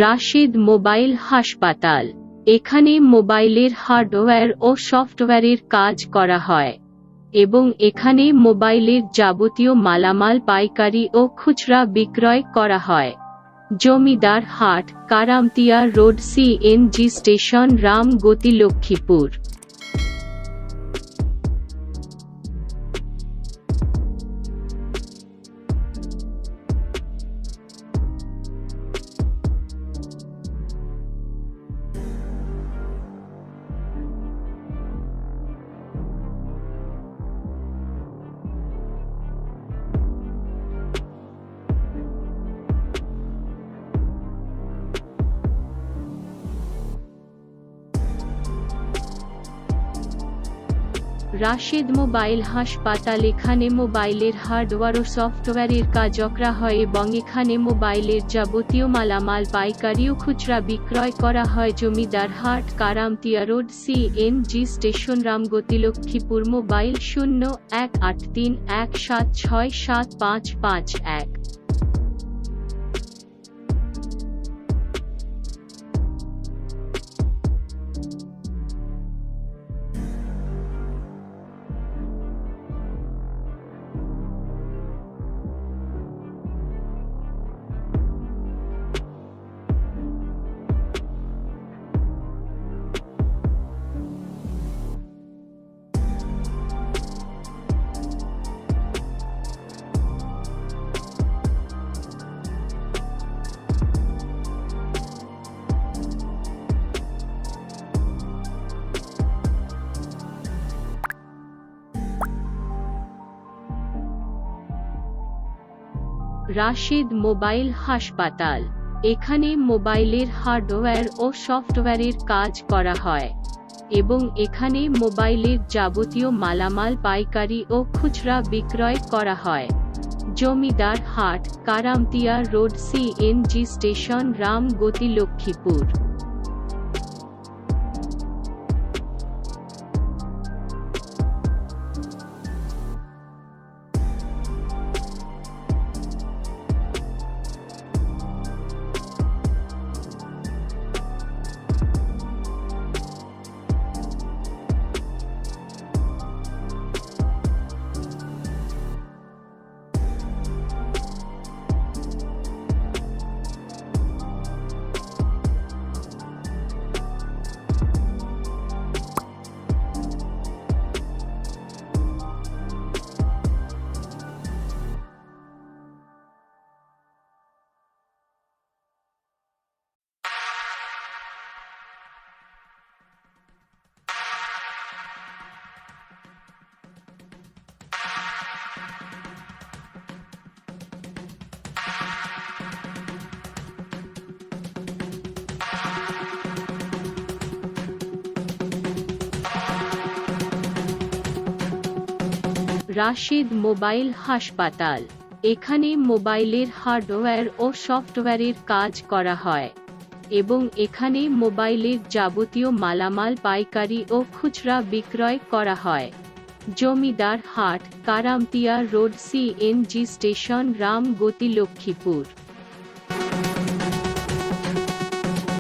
Rashed mobile হাসপাতাল। এখানে মোবাইলের হার্ডওয়্যার ও সফটওয়্যারের কাজ করা হয় এবং এখানে মোবাইলের যাবতীয় মালামাল পাইকারি ও খুচরা বিক্রয় করা হয়। Jamidar Hat, Karamatia road, CNG station, Ramgati, Lakshmipur. Rashed mobile হাসপাতাল। এখানে মোবাইলের হার্ডওয়্যার ও সফটওয়্যারের কাজ করা হয় এবং এখানে মোবাইলের যাবতীয় মালামাল পাইকারি ও খুচরা বিক্রয় করা হয়। Jamidar Hat, Karamatia road, CNG station, Ramgati, Lakshmipur. Mobile 018317675551। Rashed mobile হাসপাতাল। এখানে মোবাইলের হার্ডওয়্যার ও সফটওয়্যারের কাজ করা হয় এবং এখানে মোবাইলের যাবতীয় মালামাল পাইকারি ও খুচরা বিক্রয় করা হয়। Jamidar Hat, Karamatia road, CNG station, Ramgati, Lakshmipur. Rashed mobile হাসপাতাল। এখানে মোবাইলের হার্ডওয়্যার ও সফটওয়্যারের কাজ করা হয় এবং এখানে মোবাইলের যাবতীয় মালামাল পাইকারি ও খুচরা বিক্রয় করা হয়। Jamidar Hat, Karamatia road, CNG station, Ramgati, Lakshmipur.